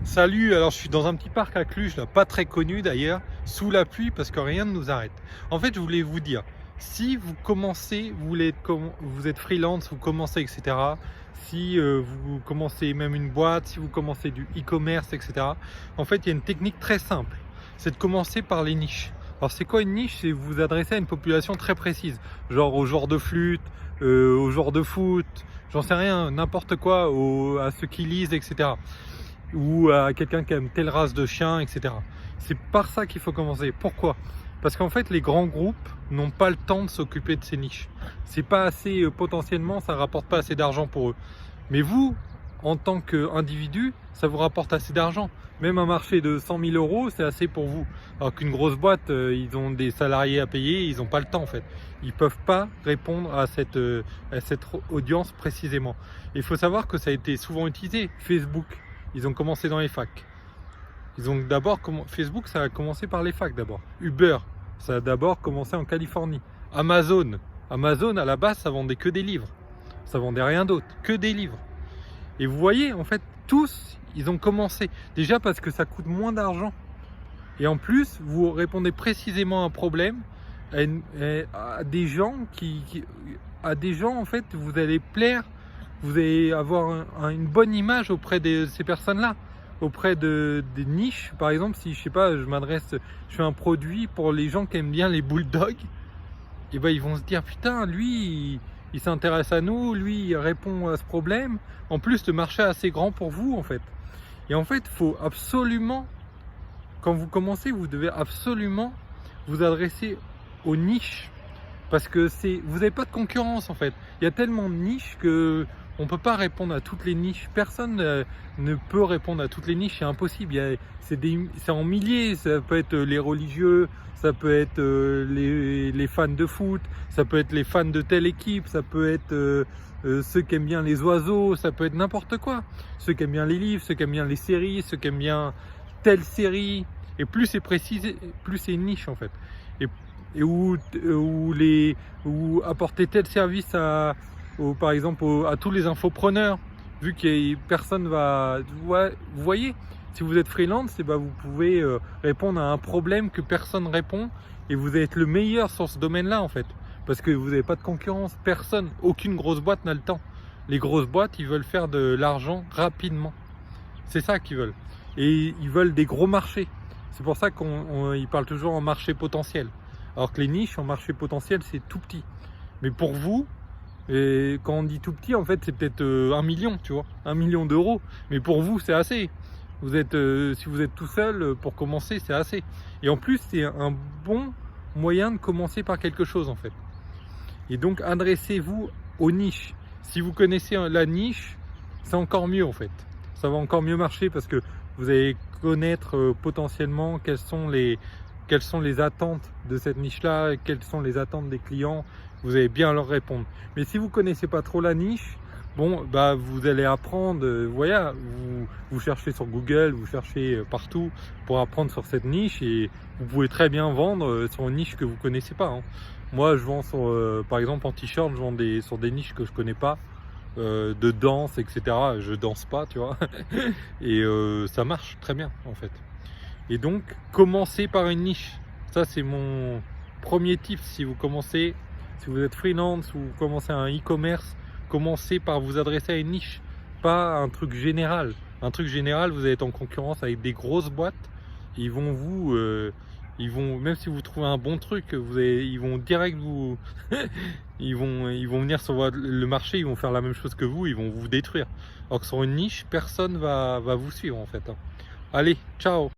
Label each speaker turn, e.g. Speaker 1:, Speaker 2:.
Speaker 1: Salut, alors je suis dans un petit parc à Cluj, là, pas très connu d'ailleurs, sous la pluie parce que rien ne nous arrête. En fait, je voulais vous dire, si vous commencez, vous êtes freelance, vous commencez, etc. Si vous commencez même une boîte, si vous commencez du e-commerce, etc. En fait, il y a une technique très simple, c'est de commencer par les niches. Alors, c'est quoi une niche? C'est vous vous adresser à une population très précise, genre aux joueurs de flûte, aux joueurs de foot, j'en sais rien, n'importe quoi, à ceux qui lisent, etc. Ou à quelqu'un qui aime telle race de chien, etc. C'est par ça qu'il faut commencer. Pourquoi? Parce qu'en fait, les grands groupes n'ont pas le temps de s'occuper de ces niches. C'est pas assez, potentiellement, ça rapporte pas assez d'argent pour eux. Mais vous, en tant qu'individu, ça vous rapporte assez d'argent. Même un marché de 100 000 euros, c'est assez pour vous. Alors qu'une grosse boîte, ils ont des salariés à payer, ils n'ont pas le temps en fait. Ils peuvent pas répondre à cette audience précisément. Il faut savoir que ça a été souvent utilisé. Facebook, ils ont commencé dans les facs. Facebook, ça a commencé par les facs d'abord. Uber, ça a d'abord commencé en Californie. Amazon à la base, ça vendait que des livres. Ça vendait rien d'autre, que des livres. Et vous voyez, en fait, tous, ils ont commencé. Déjà parce que ça coûte moins d'argent. Et en plus, vous répondez précisément à un problème, à des gens à des gens, en fait, vous allez plaire, vous allez avoir une bonne image auprès de ces personnes-là, auprès des niches. Par exemple, si je sais pas, je fais un produit pour les gens qui aiment bien les bulldogs, et ben ils vont se dire putain, lui, il s'intéresse à nous, lui, il répond à ce problème. En plus, le marché est assez grand pour vous, en fait. Et en fait, il faut absolument, quand vous commencez, vous devez absolument vous adresser aux niches. Parce que vous n'avez pas de concurrence en fait. Il y a tellement de niches que on ne peut pas répondre à toutes les niches. Personne ne peut répondre à toutes les niches, c'est impossible. C'est en milliers, ça peut être les religieux, ça peut être les fans de foot, ça peut être les fans de telle équipe, ça peut être ceux qui aiment bien les oiseaux, ça peut être n'importe quoi. Ceux qui aiment bien les livres, ceux qui aiment bien les séries, ceux qui aiment bien telle série. Et plus c'est précis, plus c'est une niche en fait. Et ou apporter tel service par exemple à tous les infopreneurs, vu que personne va. Vous voyez, si vous êtes freelance, et ben vous pouvez répondre à un problème que personne répond, et vous êtes le meilleur sur ce domaine-là en fait, parce que vous n'avez pas de concurrence, aucune grosse boîte n'a le temps. Les grosses boîtes, ils veulent faire de l'argent rapidement, c'est ça qu'ils veulent, et ils veulent des gros marchés. C'est pour ça qu'ils parlent toujours en marché potentiel. Alors que les niches en marché potentiel, c'est tout petit. Mais pour vous, et quand on dit tout petit, en fait, c'est peut-être 1 million, tu vois, 1 million d'euros. Mais pour vous, c'est assez. Si vous êtes tout seul, pour commencer, c'est assez. Et en plus, c'est un bon moyen de commencer par quelque chose, en fait. Et donc, adressez-vous aux niches. Si vous connaissez la niche, c'est encore mieux, en fait. Ça va encore mieux marcher parce que vous allez connaître potentiellement quelles sont les attentes de cette niche-là, quelles sont les attentes des clients, vous allez bien leur répondre. Mais si vous connaissez pas trop la niche, bon, bah vous allez apprendre, voilà, vous cherchez sur Google, vous cherchez partout pour apprendre sur cette niche, et vous pouvez très bien vendre sur une niche que vous connaissez pas, hein. Moi, je vends par exemple en t-shirt, je vends sur des niches que je connais pas, de danse, etc. Je danse pas, tu vois, et ça marche très bien en fait. Et donc, commencez par une niche. Ça, c'est mon premier tip. Si vous êtes freelance ou vous commencez un e-commerce, commencez par vous adresser à une niche, pas un truc général. Un truc général, vous allez être en concurrence avec des grosses boîtes. Ils vont, même si vous trouvez un bon truc, ils vont direct vous, ils vont venir sur le marché, ils vont faire la même chose que vous, ils vont vous détruire. Alors que sur une niche, personne va vous suivre en fait, hein. Allez, ciao!